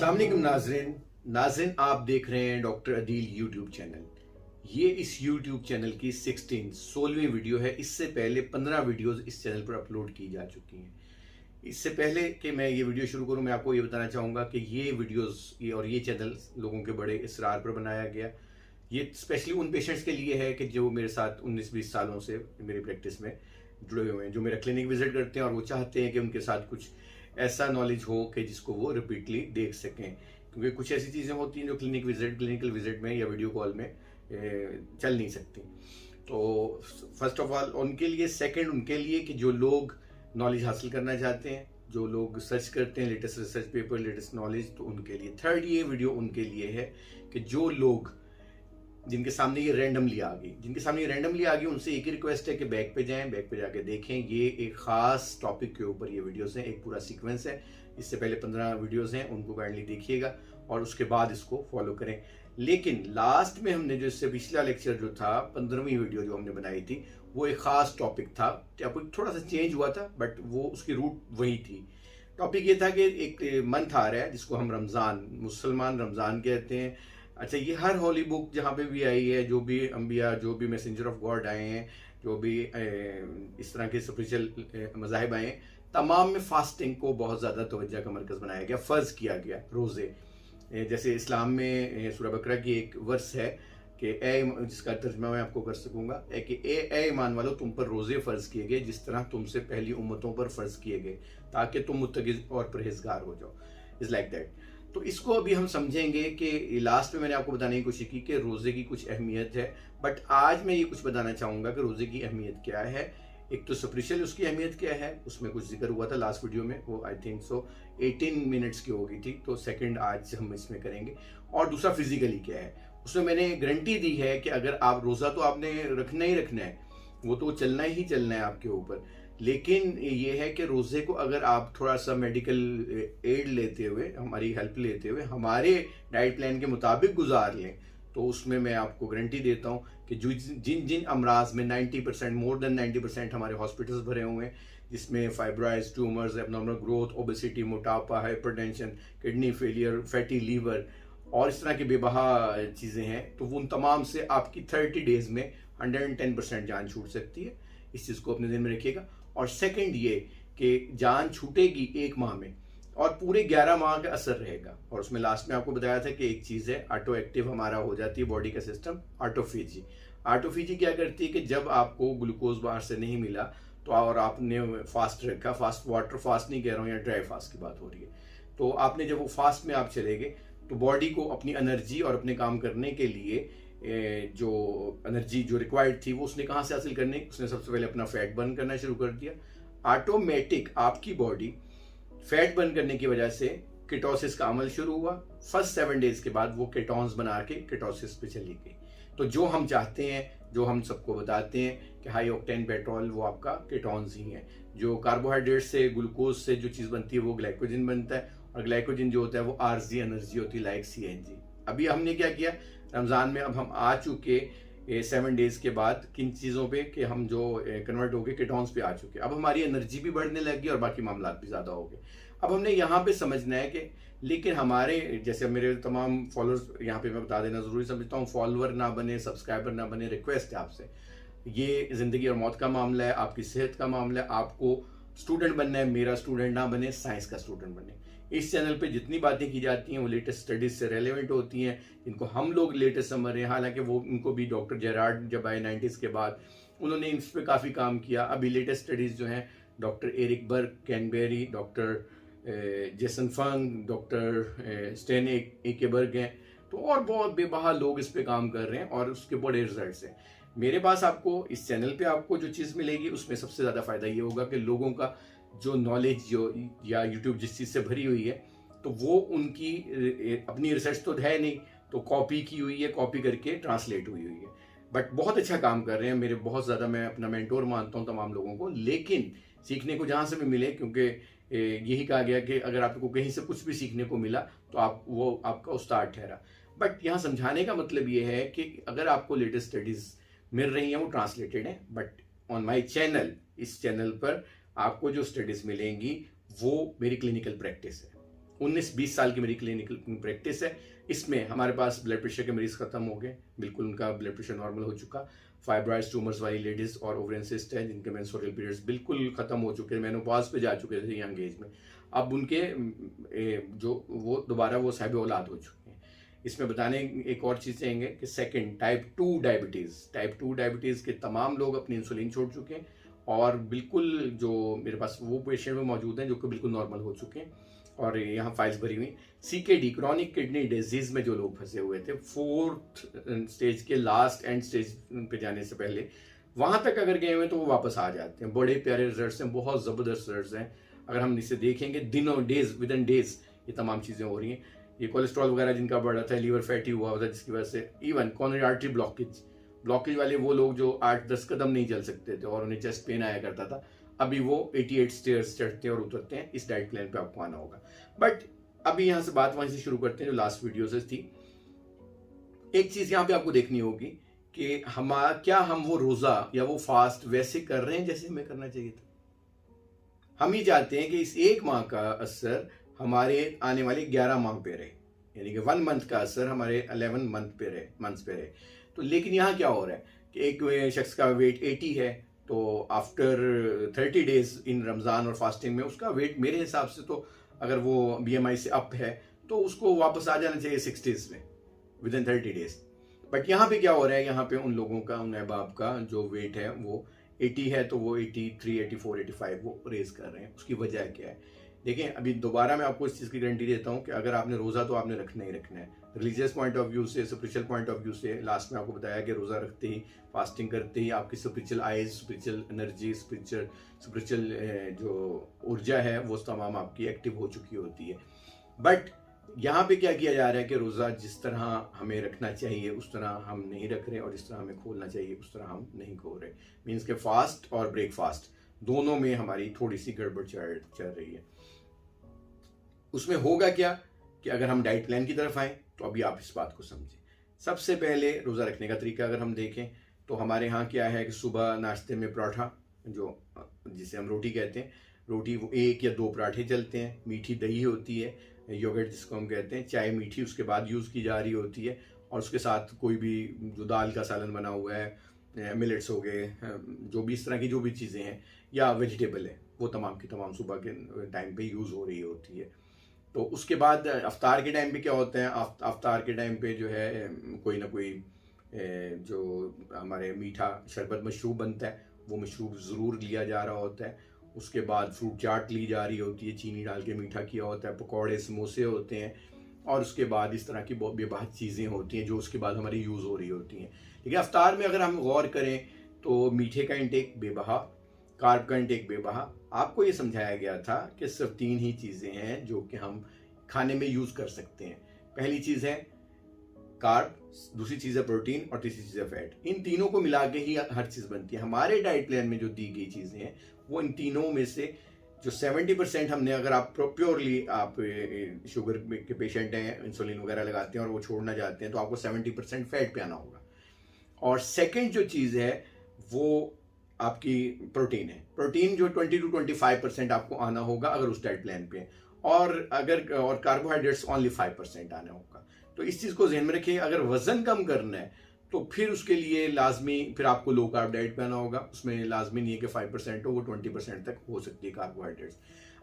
अस्सलाम वालेकुम नाज़रीन आप देख रहे हैं डॉक्टर अदील यूट्यूब चैनल। ये इस यूट्यूब चैनल की 16वीं वीडियो है। इससे पहले 15 वीडियोस इस चैनल पर अपलोड की जा चुकी हैं। इससे पहले कि मैं ये वीडियो शुरू करूं, मैं आपको ये बताना चाहूँगा कि ये वीडियोस और ये चैनल लोगों के बड़े इसरार पर बनाया गया। ये स्पेशली उन पेशेंट्स के लिए है कि जो मेरे साथ 19-20 सालों से मेरी प्रैक्टिस में जुड़े हुए हैं, जो मेरा क्लिनिक विजिट करते हैं और वो चाहते हैं कि उनके साथ कुछ ऐसा नॉलेज हो कि जिसको वो रिपीटली देख सकें। क्योंकि कुछ ऐसी चीज़ें होती हैं जो क्लिनिकल विजिट में या वीडियो कॉल में चल नहीं सकती। तो फर्स्ट ऑफ ऑल उनके लिए, सेकंड उनके लिए कि जो लोग नॉलेज हासिल करना चाहते हैं, जो लोग सर्च करते हैं latest research paper, latest knowledge, तो उनके लिए। थर्ड ये वीडियो उनके लिए है कि जो लोग जिनके सामने ये रैंडमली आ गई, उनसे एक ही रिक्वेस्ट है कि बैक पे जाएं, बैक पे जाके देखें। ये एक खास टॉपिक के ऊपर ये वीडियोस हैं, एक पूरा सीक्वेंस है। इससे पहले 15 वीडियोस हैं, उनको काइंडली देखिएगा और उसके बाद इसको फॉलो करें। लेकिन लास्ट में हमने जो इससे पिछला लेक्चर जो था, 15वीं वीडियो जो हमने बनाई थी, वो एक खास टॉपिक था। टॉपिक थोड़ा सा चेंज हुआ था बट वो उसकी रूट वही थी। टॉपिक ये था कि एक मंथ आ रहा है जिसको हम रमज़ान, मुसलमान रमज़ान कहते हैं। अच्छा, ये हर होली बुक जहाँ पे भी आई है, जो भी अंबिया, जो भी मैसेंजर ऑफ गॉड आए हैं, जो भी इस तरह के स्पिरिचुअल मज़ाहिब आए हैं, तमाम में फास्टिंग को बहुत ज़्यादा तवज्जो का मरकज़ बनाया गया, फ़र्ज़ किया गया रोज़े। जैसे इस्लाम में सूरह बकरा की एक वर्स है कि जिसका तर्जुमा मैं आपको कर सकूंगा कि ए ईमान वालों, तुम पर रोज़े फ़र्ज़ किए गए जिस तरह तुमसे पहली उम्मतों पर फ़र्ज़ किए गए, ताकि तुम मुत्तक़ी और परहेज़गार हो जाओ। Is like that. तो इसको अभी हम समझेंगे कि लास्ट में मैंने आपको बताने की कोशिश की कि रोज़े की कुछ अहमियत है, बट आज मैं ये कुछ बताना चाहूँगा कि रोज़े की अहमियत क्या है। एक तो स्पिरिचुअल उसकी अहमियत क्या है, उसमें कुछ जिक्र हुआ था लास्ट वीडियो में, वो आई थिंक सो 18 मिनट्स की हो गई थी, तो सेकंड आज हम इसमें करेंगे। और दूसरा फिजिकली क्या है, उसमें मैंने गारंटी दी है कि अगर आप रोज़ा तो आपने रखना ही रखना है, वो तो चलना ही चलना है आपके ऊपर। लेकिन ये है कि रोज़े को अगर आप थोड़ा सा मेडिकल एड लेते हुए, हमारी हेल्प लेते हुए, हमारे डाइट प्लान के मुताबिक गुजार लें, तो उसमें मैं आपको गारंटी देता हूँ कि जो जिन जिन अमराज में 90%, मोर देन 90% हमारे हॉस्पिटल्स भरे हुए हैं, जिसमें fibroids, tumours, abnormal growth, obesity, मोटापा, hypertension, kidney failure, fatty liver और इस तरह की बेबहा चीज़ें हैं, तो उन तमाम से आपकी 30 डेज़ में 110% जान छूट सकती है। इस चीज़ को अपने दिन में रखिएगा। और सेकंड ये कि जान छूटेगी 1 माह में और पूरे 11 माह का असर रहेगा। और उसमें लास्ट में आपको बताया था कि एक चीज़ है, ऑटो एक्टिव हमारा हो जाती है बॉडी का सिस्टम, ऑटोफेजी क्या करती है कि जब आपको ग्लूकोज बाहर से नहीं मिला तो और आपने फास्ट रखा, फास्ट वाटर फास्ट नहीं कह रहा हूँ, या ड्राई फास्ट की बात हो रही है, तो आपने जब वो फास्ट में आप चले गए तो बॉडी को अपनी एनर्जी और अपने काम करने के लिए जो एनर्जी जो रिक्वायर्ड थी वो उसने कहाँ से हासिल करनी, उसने सबसे पहले अपना फैट बर्न करना शुरू कर दिया। ऑटोमेटिक आपकी बॉडी फैट बर्न करने की वजह से कीटोसिस का अमल शुरू हुआ। फर्स्ट 7 डेज के बाद वो कीटोन्स बना के कीटोसिस पे चली गई। तो जो हम चाहते हैं, जो हम सबको बताते हैं कि हाई ऑक्टेन पेट्रोल, वो आपका कीटोन्स ही है। जो कार्बोहाइड्रेट से, ग्लूकोज से जो चीज़ बनती है वो ग्लाइकोजन बनता है, और ग्लाइकोजन जो होता है वो आरजी एनर्जी होती है, लाइक सीएनजी। अभी हमने क्या किया, रमज़ान में अब हम आ चुके 7 डेज के बाद किन चीज़ों पे कि हम जो कन्वर्ट हो गए कीटोन्स पे आ चुके। अब हमारी एनर्जी भी बढ़ने लगी और बाकी मामला भी ज़्यादा हो गए। अब हमने यहाँ पे समझना है कि लेकिन हमारे जैसे मेरे तमाम फॉलोअर्स, यहाँ पे मैं बता देना ज़रूरी समझता हूँ, फॉलोअर ना बने, सब्सक्राइबर ना बने, रिक्वेस्ट है आपसे। ये ज़िंदगी और मौत का मामला है, आपकी सेहत का मामला है। आपको स्टूडेंट बनना है, मेरा स्टूडेंट ना बने, साइंस का स्टूडेंट बने। इस चैनल पे जितनी बातें की जाती हैं वो लेटेस्ट स्टडीज से रेलेवेंट होती हैं, जिनको हम लोग लेटेस्ट समझ रहे हैं। हालांकि वो उनको भी डॉक्टर जेरार्ड जब आए 90s के बाद, उन्होंने इस पर काफ़ी काम किया। अभी लेटेस्ट स्टडीज़ जो हैं डॉक्टर एरिक बर्ग कैनबेरी, doctor Jason Fung, doctor Sten Ekberg हैं, तो और बहुत बेबहा लोग इस पे काम कर रहे हैं और उसके बड़े रिजल्ट्स हैं। मेरे पास आपको इस चैनल पे आपको जो चीज़ मिलेगी उसमें सबसे ज़्यादा फायदा ये होगा कि लोगों का जो नॉलेज जो या यूट्यूब जिस चीज़ से भरी हुई है, तो वो उनकी अपनी रिसर्च तो है नहीं, तो कॉपी की हुई है, कॉपी करके ट्रांसलेट हुई है। बट बहुत अच्छा काम कर रहे हैं मेरे, बहुत ज़्यादा मैं अपना मेंटोर मानता हूँ तमाम लोगों को। लेकिन सीखने को जहाँ से भी मिले, क्योंकि यही कहा गया कि अगर आपको कहीं से कुछ भी सीखने को मिला तो आप वो आपका उस्ताद ठहरा। बट यहाँ समझाने का मतलब ये है कि अगर आपको लेटेस्ट स्टडीज़ मिल रही हैं वो ट्रांसलेटेड हैं, बट ऑन माई चैनल, इस चैनल पर आपको जो स्टडीज़ मिलेंगी वो मेरी क्लिनिकल प्रैक्टिस है। 19-20 साल की मेरी क्लिनिकल प्रैक्टिस है। इसमें हमारे पास ब्लड प्रेशर के मरीज खत्म हो गए, बिल्कुल उनका ब्लड प्रेशर नॉर्मल हो चुका। फाइब्रॉइड्स ट्यूमर्स वाली लेडीज और ओवेरियन सिस्ट है जिनके मेंस्ट्रुअल पीरियड्स बिल्कुल खत्म हो चुके हैं, मेनोपॉज पे जा चुके थे यंग एज में, अब उनके जो वो दोबारा वो साहिब औलाद हो चुके हैं। इसमें बताने एक और चीज़ चाहेंगे कि सेकंड टाइप 2 डायबिटीज़ के तमाम लोग अपनी इंसुलिन छोड़ चुके हैं और बिल्कुल जो मेरे पास वो पेशेंट में मौजूद हैं जो कि बिल्कुल नॉर्मल हो चुके हैं और यहाँ फाइल्स भरी हुई। CKD क्रॉनिक किडनी डिजीज में जो लोग फंसे हुए थे 4th स्टेज के लास्ट एंड स्टेज पे जाने से पहले, वहाँ तक अगर गए हुए तो वो वापस आ जाते हैं। बड़े प्यारे रिजल्ट्स हैं, बहुत ज़बरदस्त रिजल्ट्स हैं। अगर हम इसे देखेंगे दिनों डेज विद इन डेज ये तमाम चीज़ें हो रही हैं। ये कोलेस्ट्रॉल वगैरह जिनका बढ़ रहा था, लीवर फैटी हुआ होता जिसकी वजह से, इवन कॉर्नरी आर्टरी ब्लॉकेज वाले वो लोग जो 8-10 कदम नहीं चल सकते थे और उन्हें चेस्ट पेन आया करता था, अभी वो 88 स्टेयर्स चढ़ते हैं और उतरते हैं। इस डाइट प्लान पे आपको आना होगा। बट अभी यहाँ से बात वहीं से शुरू करते हैं जो लास्ट वीडियो से थी। एक चीज यहाँ पे आपको देखनी होगी कि क्या हम वो रोजा या वो फास्ट वैसे कर रहे हैं जैसे हमें करना चाहिए था। हम ही चाहते हैं कि इस एक माह का असर हमारे आने वाले 11 माह पे रहे, यानी कि 1 मंथ का असर हमारे 11 मंथ्स पे रहे। तो लेकिन यहाँ क्या हो रहा है कि एक शख्स का वेट 80 है, तो आफ्टर 30 डेज इन रमज़ान और फास्टिंग में उसका वेट मेरे हिसाब से, तो अगर वो BMI से अप है तो उसको वापस आ जाना चाहिए 60s में विद इन 30 डेज। बट यहाँ पे क्या हो रहा है, यहाँ पे उन लोगों का, उन अहबाब का जो वेट है वो 80 है तो वो 83, 84, 85 वो रेज कर रहे हैं। उसकी वजह क्या है? देखें, अभी दोबारा मैं आपको इस चीज़ की गारंटी देता हूँ कि अगर आपने रोज़ा तो आपने रखना ही रखना है। रिलीजियस पॉइंट ऑफ व्यू से, स्पिरिचुअल पॉइंट ऑफ व्यू से, लास्ट में आपको बताया कि रोज़ा रखते ही, फास्टिंग करते ही आपकी spiritual eyes, spiritual energy, spiritual जो ऊर्जा है वो तमाम आपकी एक्टिव हो चुकी होती है। बट यहाँ पे क्या किया जा रहा है कि रोज़ा जिस तरह हमें रखना चाहिए उस तरह हम नहीं रख रहे और जिस तरह हमें खोलना चाहिए उस तरह हम नहीं खोल रहे। मीन्स के फास्ट और ब्रेकफास्ट दोनों में हमारी थोड़ी सी गड़बड़ चल रही है। उसमें होगा क्या कि अगर हम डाइट प्लान की तरफ आए तो अभी आप इस बात को समझें। सबसे पहले रोज़ा रखने का तरीका अगर हम देखें तो हमारे यहाँ क्या है कि सुबह नाश्ते में पराठा, जो जिसे हम रोटी कहते हैं, रोटी वो 1 या 2 पराठे चलते हैं, मीठी दही होती है, योगर्ट जिसको हम कहते हैं, चाय मीठी उसके बाद यूज़ की जा रही होती है, और उसके साथ कोई भी जो दाल का सालन बना हुआ है, मिलेट्स हो गए, जो भी इस तरह की जो भी चीज़ें हैं या वेजिटेबल है, वो तमाम की तमाम सुबह के टाइम पे यूज़ हो रही होती है। तो उसके बाद अफ्तार के टाइम पे क्या होता है, अफ्तार के टाइम पे जो है कोई ना कोई जो हमारे मीठा शरबत मशरूब बनता है वो मशरूब ज़रूर लिया जा रहा होता है। उसके बाद फ्रूट चाट ली जा रही होती है, चीनी डाल के मीठा किया होता है, पकौड़े समोसे होते हैं, और उसके बाद इस तरह की बेबात चीज़ें होती हैं जो उसके बाद हमारी यूज़ हो रही होती हैं। लेकिन अफ्तार में अगर हम गौर करें तो मीठे का इंटेक बेबहा, कार्ब का इंटेक बेबहा। आपको ये समझाया गया था कि सिर्फ 3 ही चीज़ें हैं जो कि हम खाने में यूज़ कर सकते हैं। पहली चीज़ है कार्ब, दूसरी चीज़ है प्रोटीन और तीसरी चीज़ है फैट। इन तीनों को मिला के ही हर चीज़ बनती है। हमारे डाइट प्लान में जो दी गई चीज़ें हैं वो इन तीनों में से जो 70% हमने, अगर आप प्योरली आप शुगर के पेशेंट हैं, इंसुलिन वगैरह लगाते हैं और वो छोड़ना चाहते हैं, तो आपको 70% फैट पे आना होगा। और सेकंड जो चीज़ है वो आपकी प्रोटीन है। प्रोटीन जो 20 to 25% आपको आना होगा अगर उस डाइट प्लान पे, और कार्बोहाइड्रेट्स ओनली 5% आना होगा। तो इस चीज़ को ध्यान में रखिए। अगर वजन कम करना है तो फिर उसके लिए लाजमी फिर आपको लो कार्ब डाइट पे आना होगा। उसमें लाजमी नहीं है कि 5% हो, वो 20% तक हो सकती है कार्बोहाइड्रेट्स।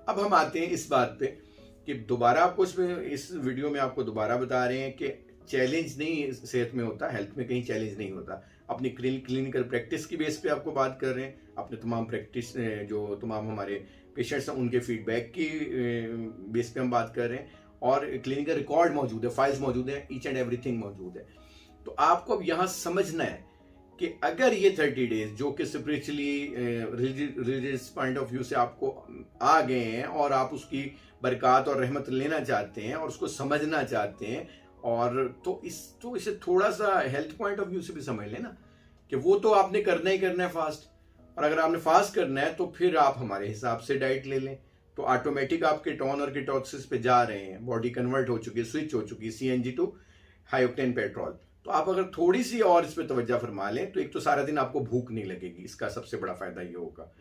अब हम आते हैं इस बात पे कि दोबारा आपको इस वीडियो में आपको दोबारा बता रहे हैं कि चैलेंज नहीं सेहत में होता, हेल्थ में कहीं चैलेंज नहीं होता। अपनी क्लिनिकल प्रैक्टिस की बेस पे आपको बात कर रहे हैं, अपने तमाम प्रैक्टिस जो तमाम हमारे पेशेंट्स हैं उनके फीडबैक की बेस पे हम बात कर रहे हैं, और क्लिनिकल रिकॉर्ड मौजूद है, फाइल्स मौजूद है, ईच एंड एवरीथिंग मौजूद है। तो आपको अब यहाँ समझना है कि अगर ये 30 डेज जो कि spiritually religious point of view से आपको आ गए हैं और आप उसकी बरकत और रहमत लेना चाहते हैं और उसको समझना चाहते हैं, और तो इसे थोड़ा सा हेल्थ पॉइंट ऑफ व्यू से भी समझ लेना कि वो तो आपने करना ही करना है फास्ट, और अगर आपने फास्ट करना है तो फिर आप हमारे हिसाब से डाइट ले लें, तो ऑटोमेटिक आप कीटोन और कीटोसिस पे जा रहे हैं, बॉडी कन्वर्ट हो चुकी है, स्विच हो चुकी है CNG to high octane petrol. तो आप अगर थोड़ी सी और इस पर तवज्जो फरमा लें तो एक तो सारा दिन आपको भूख नहीं लगेगी। इसका सबसे बड़ा फायदा ये होगा,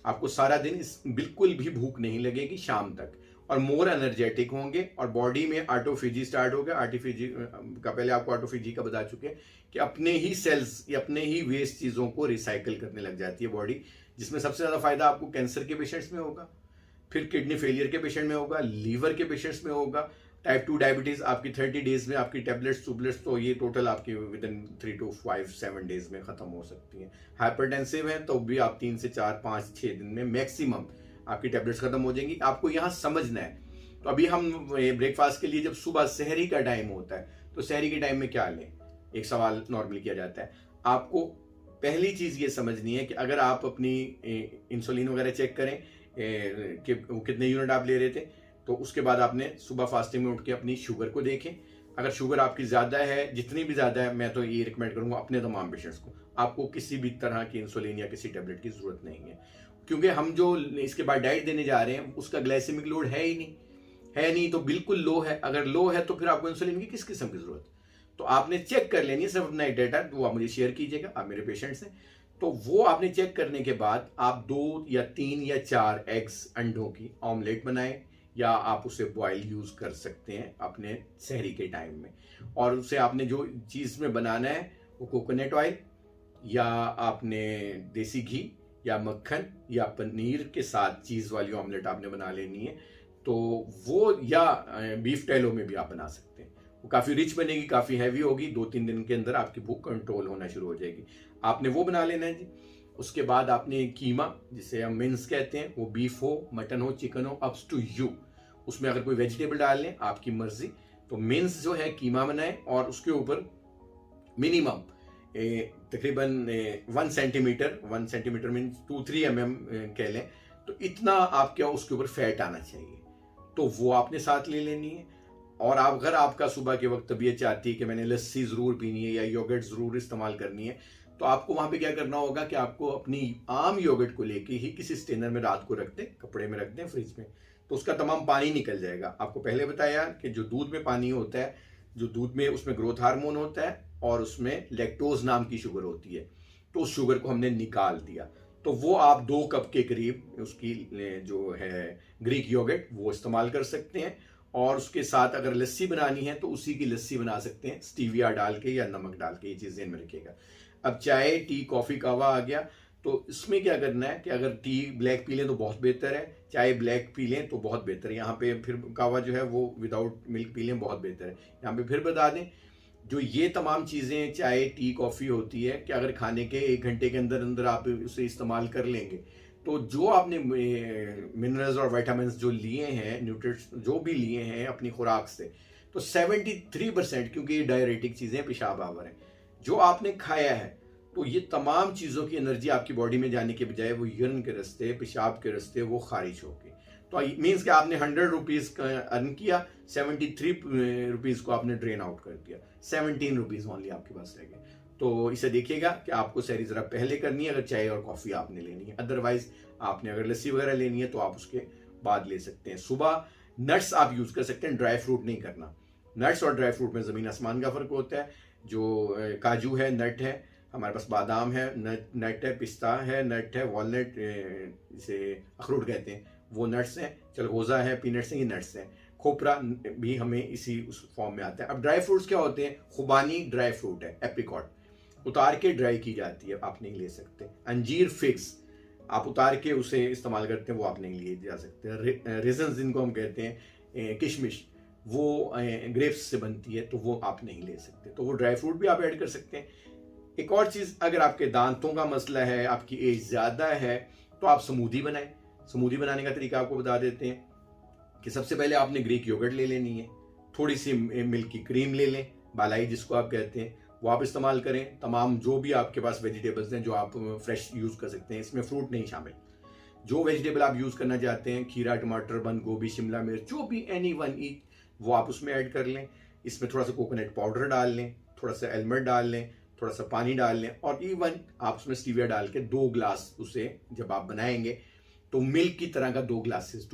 आपको सारा दिन बिल्कुल भी भूख नहीं लगेगी शाम तक। और मोर एनर्जेटिक होंगे और बॉडी में ऑटोफेजी स्टार्ट हो गया। ऑटोफेजी का पहले आपको ऑटोफेजी का बता चुके हैं कि अपने ही सेल्स या अपने ही वेस्ट चीज़ों को रिसाइकिल करने लग जाती है बॉडी, जिसमें सबसे ज़्यादा फायदा आपको कैंसर के पेशेंट्स में होगा, फिर किडनी फेलियर के पेशेंट में होगा, लीवर के पेशेंट्स में होगा, टाइप 2 डायबिटीज आपकी 30 डेज में आपकी टेबलेट्स तो ये टोटल आपकी विद इन 3 to 5-7 डेज में खत्म हो सकती हैं। हाइपरटेंसिव है तो भी आप 3 से 4-5-6 दिन में मैक्सिमम आपकी टेबलेट्स खत्म हो जाएंगी। आपको यहाँ समझना है। तो अभी हम ब्रेकफास्ट के लिए जब सुबह सहरी का टाइम होता है तो सहरी के टाइम में क्या लें, एक सवाल नॉर्मली किया जाता है। आपको पहली चीज ये समझनी है कि अगर आप अपनी इंसुलिन वगैरह चेक करें कि वो कितने यूनिट आप ले रहे थे, तो उसके बाद आपने सुबह फास्टिंग में उठ के अपनी शुगर को देखें। अगर शुगर आपकी ज़्यादा है, जितनी भी ज़्यादा है, मैं तो ये रिकमेंड करूँगा अपने तमाम पेशेंट्स को, आपको किसी भी तरह की इंसुलिन या किसी टेबलेट की ज़रूरत नहीं है, क्योंकि हम जो इसके बाद डाइट देने जा रहे हैं उसका ग्लाइसेमिक लोड है ही नहीं, तो बिल्कुल लो है। अगर लो है तो फिर आपको इंसुलिन की किस किस्म की ज़रूरत? तो आपने चेक कर लेनी है सिर्फ अपना डेटा, वो आप मुझे शेयर कीजिएगा, आप मेरे पेशेंट्स हैं। तो वो आपने चेक करने के बाद आप 2 या 3 या 4 एग्स अंडों की ऑमलेट बनाएं, या आप उसे बॉयल यूज कर सकते हैं अपने सहरी के टाइम में। और उसे आपने जो चीज़ में बनाना है वो कोकोनट ऑयल या आपने देसी घी या मक्खन या पनीर के साथ चीज़ वाली ऑमलेट आपने बना लेनी है। तो वो या बीफ टेलो में भी आप बना सकते हैं। वो काफ़ी रिच बनेगी, काफ़ी हैवी होगी, 2-3 दिन के अंदर आपकी भूख कंट्रोल होना शुरू हो जाएगी। आपने वो बना लेना है जी। उसके बाद आपने कीमा, जिसे हम मिन्स कहते हैं, वो बीफ हो, मटन हो, चिकन हो, अप्स टू यू। उसमें अगर कोई वेजिटेबल डाल लें, आपकी मर्जी। तो मिन्स जो है कीमा बनाएं और उसके ऊपर मिनिमम तकरीबन 1 सेंटीमीटर मीन्स 2-3 mm कह लें, तो इतना आपके उसके ऊपर फैट आना चाहिए। तो वो आपने साथ ले लेनी है। और अगर आपका सुबह के वक्त तबीयत चाहती है कि मैंने लस्सी ज़रूर पीनी है या योगर्ट ज़रूर इस्तेमाल करनी है, तो आपको वहाँ पे क्या करना होगा कि आपको अपनी आम योगर्ट को लेके ही किसी स्टेनर में रात को रख दें, कपड़े में रख दें फ्रिज में, तो उसका तमाम पानी निकल जाएगा। आपको पहले बताया कि जो दूध में पानी होता है, जो दूध में, उसमें ग्रोथ हार्मोन होता है और उसमें लैक्टोज नाम की शुगर होती है, तो उस शुगर को हमने निकाल दिया। तो वो आप 2 कप के करीब उसकी जो है ग्रीक योगर्ट वो इस्तेमाल कर सकते हैं। और उसके साथ अगर लस्सी बनानी है तो उसी की लस्सी बना सकते हैं, स्टीविया डाल के या नमक डाल के, ये चीज़ ध्यान में रखिएगा। अब चाय, टी, कॉफ़ी, कहवा आ गया, तो इसमें क्या करना है कि अगर टी ब्लैक पी लें तो बहुत बेहतर है, चाय ब्लैक पी लें तो बहुत बेहतर है। यहाँ पे फिर कहवा जो है वो विदाउट मिल्क पी लें बहुत बेहतर है। यहाँ पे फिर बता दें, जो ये तमाम चीज़ें चाय, टी, कॉफ़ी होती है कि अगर खाने के 1 घंटे के अंदर अंदर आप उसे इस्तेमाल कर लेंगे, तो जो आपने मिनरल्स और विटामिन्स जो लिए हैं, न्यूट्रिएंट्स जो भी लिए हैं अपनी खुराक से, तो 73%, क्योंकि ये डायरेटिक चीज़ें पेशाब आवर हैं, जो आपने खाया है, तो ये तमाम चीज़ों की एनर्जी आपकी बॉडी में जाने के बजाय वो यूरिन के रास्ते, पेशाब के रास्ते वो खारिज होगी। तो मीन्स कि आपने 100 रुपीज़ का अर्न किया, 73 रुपीज़ को आपने ड्रेन आउट कर दिया, 17 रुपीज़ ओनली आपके पास रह गए। तो इसे देखिएगा कि आपको सहरी ज़रा पहले करनी है अगर चाय और कॉफ़ी आपने लेनी है। अदरवाइज आपने अगर लस्सी वगैरह लेनी है तो आप उसके बाद ले सकते हैं। सुबह नट्स आप यूज़ कर सकते हैं, ड्राई फ्रूट नहीं करना। नट्स और ड्राई फ्रूट में ज़मीन आसमान का फ़र्क होता है। जो काजू है, नट है, हमारे पास बादाम है, नट है, पिस्ता है, नट है, वॉलनट, इसे अखरोट कहते हैं, वो नट्स हैं। चलगोज़ा है, पीनट्स हैं, ये नट्स हैं। खोपरा भी हमें इसी उस फॉर्म में आता है। अब ड्राई फ्रूट्स क्या होते हैं? खुबानी ड्राई फ्रूट है, एप्रिकॉट उतार के ड्राई की जाती है, आप नहीं ले सकते। अंजीर फिक्स आप उतार के उसे इस्तेमाल करते हैं, वो आप नहीं लिए जा सकते। रेजन्स जिनको हम कहते हैं, किशमिश, वो ग्रेप्स से बनती है, तो वो आप नहीं ले सकते। तो वो ड्राई फ्रूट भी आप ऐड कर सकते हैं। एक और चीज़, अगर आपके दांतों का मसला है, आपकी एज ज़्यादा है, तो आप स्मूदी बनाएं। स्मूदी बनाने का तरीका आपको बता देते हैं कि सबसे पहले आपने ग्रीक योगर्ट ले लेनी है, थोड़ी सी मिल्क की क्रीम ले लें, बालाई जिसको आप कहते हैं, वो आप इस्तेमाल करें। तमाम जो भी आपके पास वेजिटेबल्स हैं जो आप फ्रेश यूज़ कर सकते हैं, इसमें फ्रूट नहीं शामिल। जो वेजिटेबल आप यूज़ करना चाहते हैं, खीरा, टमाटर, बंद गोभी, शिमला मिर्च, जो भी एनी वन ईच, वो आप उसमें ऐड कर लें। इसमें थोड़ा सा कोकोनट पाउडर डाल लें, थोड़ा सा एलमंड डाल लें, थोड़ा सा पानी डाल लें, और इवन आप उसमें स्टीविया डाल के 2 ग्लास उसे जब आप बनाएंगे तो मिल्क की तरह का 2 ग्लासेस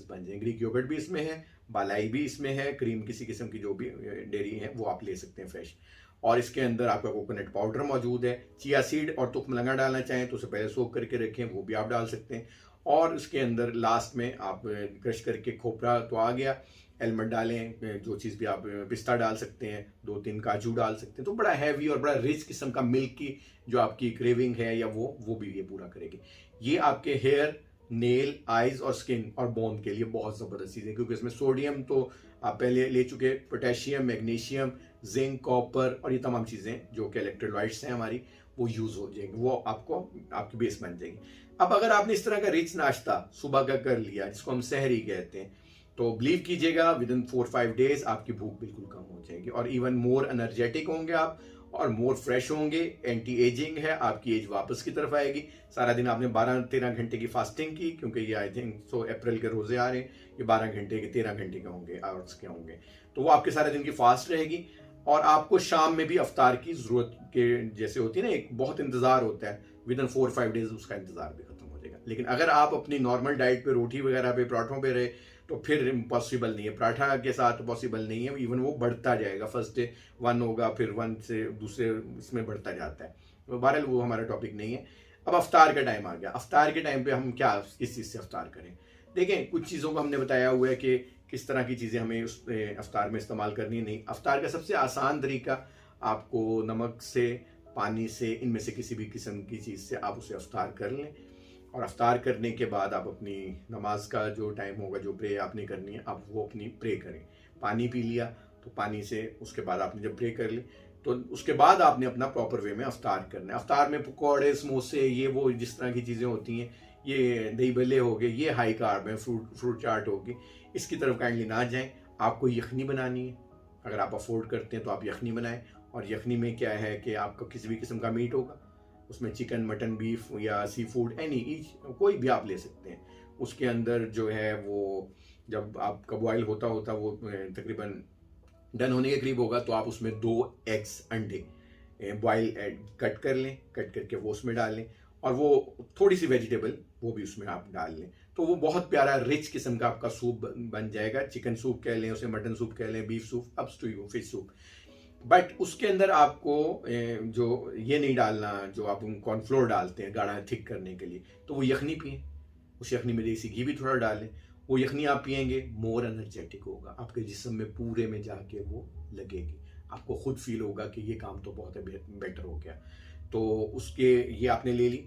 बन जाएंगे। ग्रीक योगर्ट भी इसमें है, बालाई भी इसमें है, क्रीम किसी किस्म की जो भी डेयरी है वो आप ले सकते हैं फ्रेश। और इसके अंदर आपका कोकोनट पाउडर मौजूद है। चिया सीड और तुख मलंगा डालना चाहें तो उसे पहले सोक करके रखें, वो भी आप डाल सकते हैं। और उसके अंदर लास्ट में आप क्रश करके खोपरा तो आ गया, एलमंड डालें, जो चीज़ भी आप पिस्ता डाल सकते हैं, 2-3 काजू डाल सकते हैं, तो बड़ा हैवी और बड़ा रिच किस्म का मिल्क की जो आपकी क्रेविंग है या वो भी ये पूरा करेगी। ये आपके हेयर, नेल, आइज और स्किन और बोन के लिए बहुत ज़बरदस्त चीज़ है, क्योंकि इसमें सोडियम तो आप पहले ले चुके, पोटेशियम, मैग्नीशियम, जिंक, कॉपर और ये तमाम चीज़ें जो कि इलेक्ट्रोलाइट्स हैं हमारी, वो यूज़ हो जाएंगी, वो आपको आपकी बेस बन जाएगी। अब अगर आपने इस तरह का रिच नाश्ता सुबह का कर लिया, जिसको हम सहरी कहते हैं, तो बिलीव कीजिएगा विद इन 4-5 डेज आपकी भूख बिल्कुल कम हो जाएगी और इवन मोर एनर्जेटिक होंगे आप और मोर फ्रेश होंगे। एंटी एजिंग है, आपकी एज वापस की तरफ आएगी। सारा दिन आपने 12-13 घंटे की फास्टिंग की, क्योंकि ये आई थिंक सो अप्रैल के रोजे आ रहे हैं, ये 12 घंटे के 13 घंटे के होंगे, आवर्स के होंगे, तो वो आपके सारे दिन की फास्ट रहेगी। और आपको शाम में भी अफ्तार की जरूरत के जैसे होती है ना, एक बहुत इंतजार होता है, विद इन 4-5 डेज उसका इंतजार भी खत्म हो जाएगा। लेकिन अगर आप अपनी नॉर्मल डाइट पे, रोटी वगैरह पे, पराठों पे रहे, तो फिर पॉसिबल नहीं है। पराठा के साथ पॉसिबल नहीं है, इवन वो बढ़ता जाएगा, फर्स्ट डे 1 होगा, फिर 1 से दूसरे इसमें बढ़ता जाता है। तो बहरहाल वो हमारा टॉपिक नहीं है। अब अफ्तार का टाइम आ गया। अफ्तार के टाइम पे हम क्या, किस चीज़ से अफ्तार करें? देखें, कुछ चीज़ों को हमने बताया हुआ है कि किस तरह की चीज़ें हमें उस अफ्तार में इस्तेमाल करनी है। नहीं, अफ्तार का सबसे आसान तरीका, आपको नमक से, पानी से, इनमें से किसी भी किस्म की चीज़ से आप उसे अफ्तार कर लें। और अफ्तार करने के बाद आप अपनी नमाज का जो टाइम होगा, जो प्रे आपने करनी है, आप वो अपनी प्रे करें। पानी पी लिया तो पानी से उसके बाद आपने जब प्रे कर ली, तो उसके बाद आपने अपना प्रॉपर वे में अफ्तार करना है। अफ्तार में पकौड़े, समोसे, ये वो जिस तरह की चीज़ें होती हैं, ये दही भल्ले हो गए, ये हाई कार्ब है, फ्रूट चाट होगी, इसकी तरफ काइंडली ना जाएं। आपको यखनी बनानी है, अगर आप अफोर्ड करते हैं तो आप यखनी बनाएं। और यखनी में क्या है कि आपका किसी भी किस्म का मीट होगा, उसमें चिकन, मटन, बीफ या सी फूड, एनी कोई भी आप ले सकते हैं। उसके अंदर जो है वो जब आपका बॉयल होता वो तकरीबन डन होने के करीब होगा, तो आप उसमें 2 एग्स, अंडे बॉयल कट कर लें, कट करके वो उसमें डाल लें, और वो थोड़ी सी वेजिटेबल वो भी उसमें आप डाल लें, तो वो बहुत प्यारा रिच किस्म का आपका सूप बन जाएगा। चिकन सूप कह लें उसे, मटन सूप कह लें, beef soup, ups to you, fish soup. But उसके अंदर आपको जो ये नहीं डालना, जो आप कॉर्नफ्लोर डालते हैं गाढ़ा थिक करने के लिए, तो वो यखनी पिए। उस यखनी में देसी घी भी थोड़ा डालें, वो यखनी आप पिएंगे, मोर एनर्जेटिक होगा, आपके जिस्म में पूरे में जाके वो लगेगी, आपको खुद फील होगा कि ये काम तो बहुत बेटर हो गया। तो उसके ये आपने ले ली,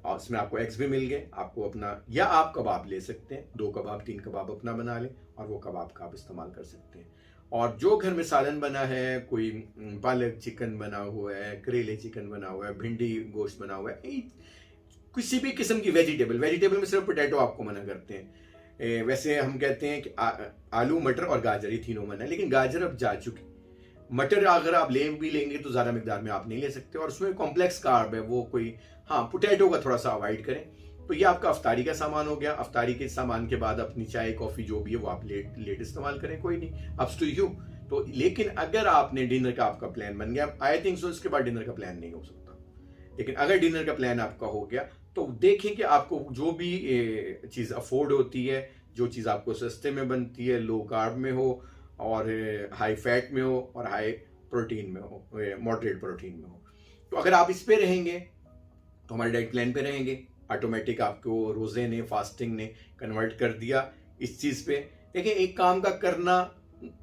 और इसमें आपको एग्स भी मिल गए, आपको अपना, या आप कबाब ले सकते हैं, 2 कबाब 3 कबाब अपना बना लें और वो कबाब का आप इस्तेमाल कर सकते हैं। और जो घर में सालन बना है, कोई पालक चिकन बना हुआ है, करेले चिकन बना हुआ है, भिंडी गोश्त बना हुआ है, किसी भी किस्म की वेजिटेबल में सिर्फ पोटैटो आपको मना करते हैं। वैसे हम कहते हैं कि आलू, मटर और गाजर, ये तीनों मना है, लेकिन गाजर अब जा चुकी। मटर अगर आप भी लेंगे तो ज़्यादा मिकदार में आप नहीं ले सकते, और उसमें कॉम्प्लेक्स कार्ब है, वो कोई, हाँ, पोटैटो का थोड़ा सा अवॉइड करें। तो ये आपका अफ्तारी का सामान हो गया। अफ्तारी के सामान के बाद अपनी चाय, कॉफ़ी जो भी है वो आप लेट इस्तेमाल करें, कोई नहीं, अप्स टू यू। तो लेकिन अगर आपने डिनर का आपका प्लान बन गया, आई थिंक सो इसके बाद डिनर का प्लान नहीं हो सकता, लेकिन अगर डिनर का प्लान आपका हो गया, तो देखें कि आपको जो भी चीज़ अफोर्ड होती है, जो चीज़ आपको सस्ते में बनती है, लो कार्ब में हो और हाई फैट में हो और हाई प्रोटीन में हो, मॉडरेट प्रोटीन में हो, तो अगर आप इस पे रहेंगे तो हमारे डाइट प्लान पे रहेंगे, ऑटोमेटिक आपको रोज़े ने, फास्टिंग ने कन्वर्ट कर दिया इस चीज़ पे। देखिए, एक काम का करना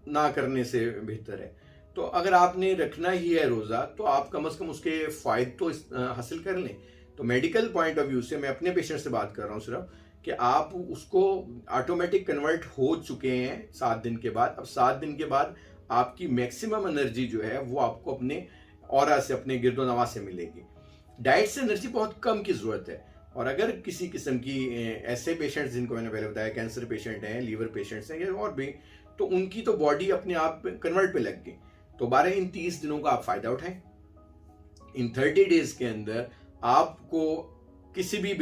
ना करने से बेहतर है। तो अगर आपने रखना ही है रोज़ा, तो आप कम से कम उसके फ़ायदे तो हासिल कर लें। तो मेडिकल पॉइंट ऑफ व्यू से मैं अपने पेशेंट से बात कर रहा हूँ सिर्फ, कि आप उसको ऑटोमेटिक कन्वर्ट हो चुके हैं 7 दिन के बाद। अब 7 दिन के बाद आपकी मैक्सिमम एनर्जी जो है वो आपको अपने ऑरा से, अपने गिरदो नवा से मिलेगी। डाइट से एनर्जी बहुत कम की ज़रूरत है। और अगर किसी किस्म की ऐसे पेशेंट्स जिनको मैंने पहले बताया, कैंसर पेशेंट हैं, लीवर पेशेंट्स हैं या और भी, तो उनकी तो बॉडी अपने आप कन्वर्ट पे लग गई। तो 12 इन 30 दिनों का आप फ़ायदा उठाएं। इन 30 डेज के अंदर आपको किसी भी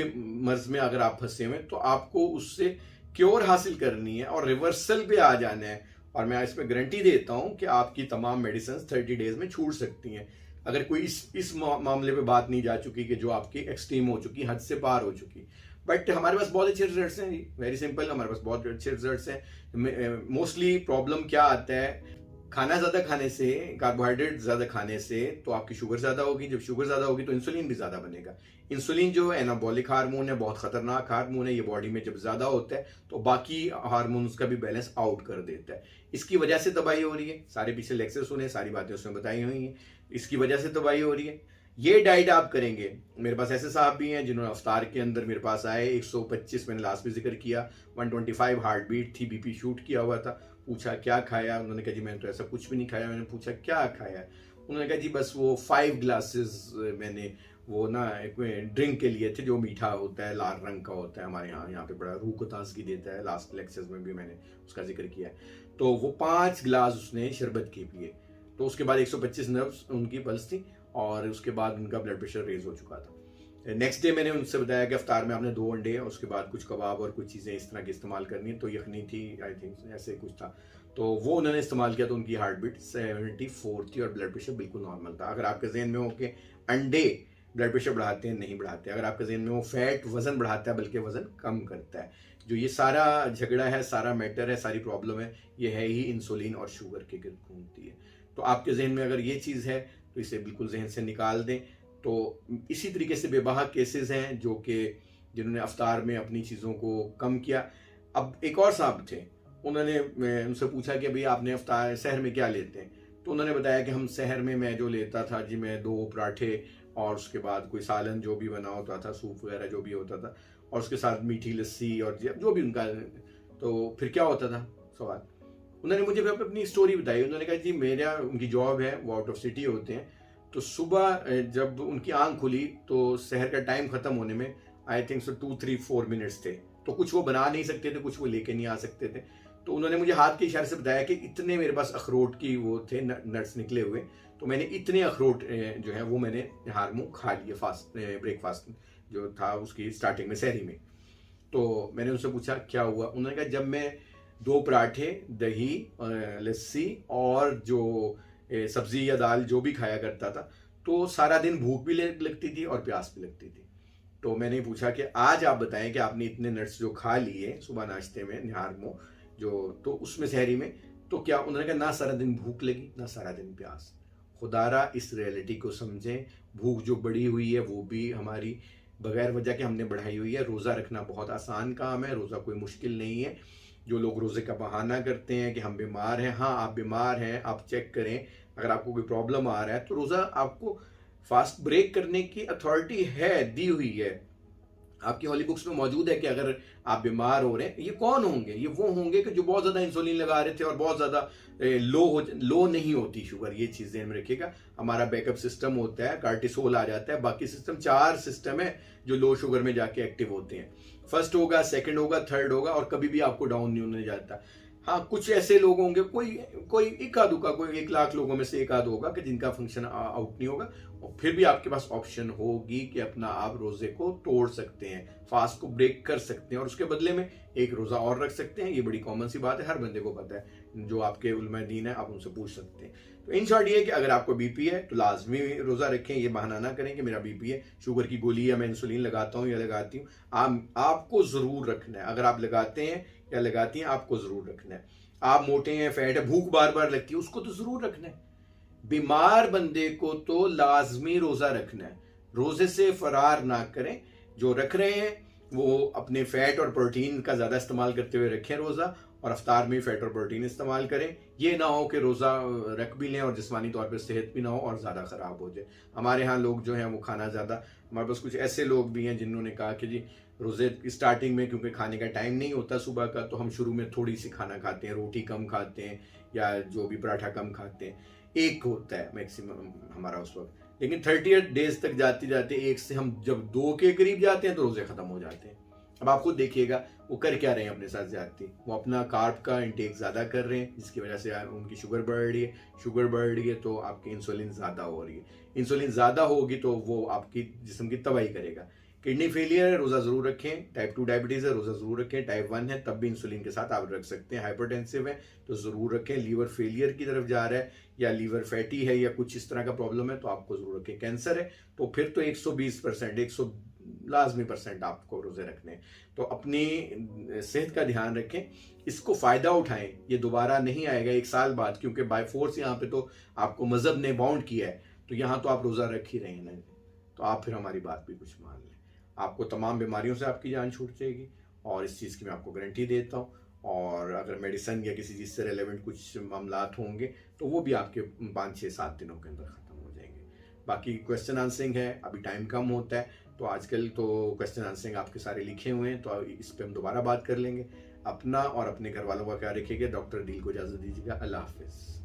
मर्ज में अगर आप फंसे हुए, तो आपको उससे क्योर हासिल करनी है और रिवर्सल पे आ जाना है। और मैं इसमें गारंटी देता हूं कि आपकी तमाम मेडिसिन 30 डेज में छूट सकती हैं, अगर कोई इस मामले पे बात नहीं जा चुकी कि जो आपकी एक्सट्रीम हो चुकी, हद से पार हो चुकी। बट हमारे पास बहुत अच्छे रिजल्ट्स हैं जी, वेरी सिंपल, हमारे पास बहुत अच्छे रिजल्ट्स हैं। मोस्टली प्रॉब्लम क्या आता है, खाना ज्यादा खाने से, कार्बोहाइड्रेट ज्यादा खाने से तो आपकी शुगर ज्यादा होगी। जब शुगर ज्यादा होगी तो इंसुलिन भी ज्यादा बनेगा। इंसुलिन जो एनाबॉलिक हार्मोन है, बहुत खतरनाक हार्मोन है, ये बॉडी में जब ज्यादा होता है तो बाकी हार्मोन्स का भी बैलेंस आउट कर देता है। इसकी वजह से तबाही हो रही है। सारे पीछे लेक्चर सुने, सारी बातें उसमें बताई हुई हैं, इसकी वजह से तबाही हो रही है। ये डाइट आप करेंगे, मेरे पास ऐसे साहब भी हैं जिन्होंने अफ्तार के अंदर मेरे पास आए, 125 मैंने लास्ट में जिक्र किया, 125 हार्ट बीट थी, बीपी शूट किया हुआ था। पूछा क्या खाया, उन्होंने कहा जी मैंने तो ऐसा कुछ भी नहीं खाया। मैंने पूछा क्या खाया, उन्होंने कहा जी बस वो 5 ग्लासेस मैंने वो ना एक ड्रिंक के लिए थे, जो मीठा होता है, लाल रंग का होता है, हमारे यहाँ पे बड़ा रूह को ताजगी देता है। लास्ट लेक्चर्स में भी मैंने उसका जिक्र किया है। तो वो 5 ग्लास उसने शरबत के पिए। तो उसके बाद 125 नर्व्स उनकी पल्स थी और उसके बाद उनका ब्लड प्रेशर रेज हो चुका था। नेक्स्ट डे मैंने उनसे बताया कि अफ्तार में आपने 2 अंडे और उसके बाद कुछ कबाब और कुछ चीज़ें इस तरह की इस्तेमाल करनी है। तो यखनी थी आई थिंक, ऐसे कुछ था। तो वो उन्होंने इस्तेमाल किया तो उनकी हार्ट बीट 74 थी और ब्लड प्रेशर बिल्कुल नॉर्मल था। अगर आपके जहन में हो कि अंडे ब्लड प्रेशर बढ़ाते हैं, नहीं बढ़ाते। अगर आपके जहन में वो फैट वजन बढ़ाता है, बल्कि वजन कम करता है। जो ये सारा झगड़ा है, सारा मैटर है, सारी प्रॉब्लम है, ये है ही इंसुलिन और शुगर के गिर्द घूमती है। तो आपके जहन में अगर ये चीज़ है तो इसे बिल्कुल जहन से निकाल दें। तो इसी तरीके से बेबाहा केसेस हैं जो कि जिन्होंने अफ्तार में अपनी चीज़ों को कम किया। अब एक और साहब थे, उन्होंने उनसे पूछा कि भाई आपने अफ्तार सहर में क्या लेते हैं। तो उन्होंने बताया कि हम सहर में मैं जो लेता था जी, मैं 2 पराठे और उसके बाद कोई सालन जो भी बना होता था, सूप वगैरह जो भी होता था, और उसके साथ मीठी लस्सी और जो भी उनका। तो फिर क्या होता था सवाल, उन्होंने मुझे अपनी स्टोरी बताई। उन्होंने कहा जी मेरा, उनकी जॉब है, वो आउट ऑफ सिटी होते हैं। तो सुबह जब उनकी आंख खुली तो शहर का टाइम खत्म होने में आई थिंक सो 2-3-4 मिनट्स थे। तो कुछ वो बना नहीं सकते थे, कुछ वो लेके नहीं आ सकते थे। तो उन्होंने मुझे हाथ के इशारे से बताया कि इतने मेरे पास अखरोट की वो थे, नट्स निकले हुए। तो मैंने इतने अखरोट जो है वो मैंने हार मुँह खा लिए फास्ट ब्रेकफास्ट जो था उसकी स्टार्टिंग में, सहरी में। तो मैंने उनसे पूछा क्या हुआ। उन्होंने कहा जब मैं 2 पराठे, दही, लस्सी और जो सब्जी या दाल जो भी खाया करता था, तो सारा दिन भूख भी लगती थी और प्यास भी लगती थी। तो मैंने पूछा कि आज आप बताएं कि आपने इतने नट्स जो खा लिए सुबह नाश्ते में, निहार मुँह जो, तो उसमें सहरी में, तो क्या। उन्होंने कहा ना सारा दिन भूख लगी, ना सारा दिन प्यास। खुदारा इस रियलिटी को समझें। भूख जो बढ़ी हुई है वो भी हमारी बगैर वजह के हमने बढ़ाई हुई है। रोज़ा रखना बहुत आसान काम है, रोज़ा कोई मुश्किल नहीं है। जो लोग रोज़े का बहाना करते हैं कि हम बीमार हैं, हाँ आप बीमार हैं, आप चेक करें। अगर आपको कोई प्रॉब्लम आ रहा है तो रोज़ा आपको फास्ट ब्रेक करने की अथॉरिटी है, दी हुई है, आपकी हॉली बुक्स में मौजूद है कि अगर आप बीमार हो रहे हैं। ये कौन होंगे, ये वो होंगे कि जो बहुत ज़्यादा इंसुलिन लगा रहे थे और बहुत ज़्यादा लो नहीं होती शुगर। ये चीज़ ध्यान में रखिएगा। हमारा बैकअप सिस्टम होता है, कार्टिसोल आ जाता है, बाकी सिस्टम 4 सिस्टम है जो लो शुगर में जाके एक्टिव होते हैं। फर्स्ट होगा, सेकंड होगा, थर्ड होगा, और कभी भी आपको डाउन नहीं होने जाता। हाँ कुछ ऐसे लोग होंगे, कोई इक्का दुक्का, कोई 1 लाख लोगों में से एक आध होगा कि जिनका फंक्शन आउट नहीं होगा। और फिर भी आपके पास ऑप्शन होगी कि अपना आप रोजे को तोड़ सकते हैं, फास्ट को ब्रेक कर सकते हैं और उसके बदले में एक रोजा और रख सकते हैं। ये बड़ी कॉमन सी बात है, हर बंदे को पता है। जो आपके उलमा दीन है आप उनसे पूछ सकते हैं। तो इन शॉर्ट ये कि अगर आपको बीपी है तो लाजमी रोजा रखें। ये बहाना ना करें कि मेरा बीपी है, शुगर की गोली या मैं इंसुलिन लगाता हूँ या लगाती हूँ। आपको जरूर रखना है। अगर आप लगाते हैं या लगाती हैं, आपको जरूर रखना है। आप मोटे हैं, फैट है, भूख बार बार लगती है, उसको तो जरूर रखना है। बीमार बंदे को तो लाजमी रोजा रखना है, रोजे से फरार ना करें। जो रख रहे हैं वो अपने फैट और प्रोटीन का ज्यादा इस्तेमाल करते हुए रखें रोजा, और अफ्तार में फैट और प्रोटीन इस्तेमाल करें। ये ना हो कि रोजा रख भी लें और जिस्मानी तौर पर सेहत भी ना हो और ज्यादा खराब हो जाए। हमारे यहाँ लोग जो हैं वो खाना ज्यादा, हमारे पास कुछ ऐसे लोग भी हैं जिन्होंने कहा कि जी रोजे स्टार्टिंग में क्योंकि खाने का टाइम नहीं होता सुबह का, तो हम शुरू में थोड़ी सी खाना खाते हैं, रोटी कम खाते हैं या जो भी पराठा कम खाते हैं। एक होता है मैक्सिमम हमारा उस वक्त, लेकिन 38 डेज तक जाते जाते एक से हम जब 2 के करीब जाते हैं तो रोजे खत्म हो जाते हैं। अब आप खुद देखिएगा वो कर क्या रहे हैं अपने साथ ज्यादती, वो अपना कार्ब का इंटेक ज्यादा कर रहे हैं जिसकी वजह से उनकी शुगर बढ़ रही है। शुगर बढ़ रही है तो आपकी इंसुलिन ज्यादा हो रही है, इंसुलिन ज्यादा होगी तो वो आपकी जिस्म की तबाही करेगा। किडनी फेलियर है, रोजा जरूर रखें। टाइप 2 डायबिटीज है, रोजा जरूर रखें। टाइप 1 है, तब भी इंसुलिन के साथ आप रख सकते हैं। हाइपरटेंसिव है तो जरूर रखें। लीवर फेलियर की तरफ जा रहा है या लीवर फैटी है या कुछ इस तरह का प्रॉब्लम है तो आपको जरूर रखें। कैंसर है तो फिर तो 120%, लाजमी परसेंट आपको रोज़े रखने हैं। तो अपनी सेहत का ध्यान रखें, इसको फ़ायदा उठाएं, ये दोबारा नहीं आएगा 1 साल बाद, क्योंकि बाय फोर्स यहाँ पे तो आपको मज़हब ने बाउंड किया है, तो यहाँ तो आप रोज़ा रख ही रहे हैं ना, तो आप फिर हमारी बात भी कुछ मान लें। आपको तमाम बीमारियों से आपकी जान छूट जाएगी, और इस चीज़ की मैं आपको गारंटी देता हूँ। और अगर मेडिसिन या किसी चीज़ से रिलेवेंट कुछ मामलात होंगे तो वो भी आपके 5, 6, 7 दिनों के अंदर ख़त्म हो जाएंगे। बाकी क्वेश्चन आंसरिंग है, अभी टाइम कम होता है, तो आजकल तो क्वेश्चन आंसरिंग आपके सारे लिखे हुए हैं, तो इस पर हम दोबारा बात कर लेंगे। अपना और अपने घर वालों का ख्याल रखिएगा। डॉक्टर अदील को इजाज़त दीजिएगा। अल्लाह हाफिज़।